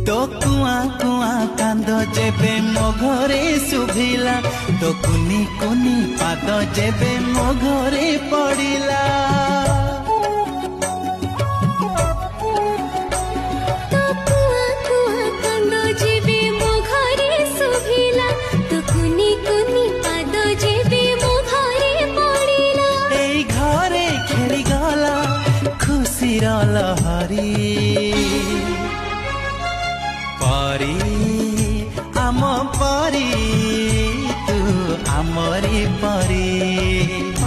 तो कुआ कुआ कांद जेबे मो घरे शुभिला तो कुनी कुनी पाद जेबे मो घरे पड़िला लहरी परी आम परी तू आमरी परी।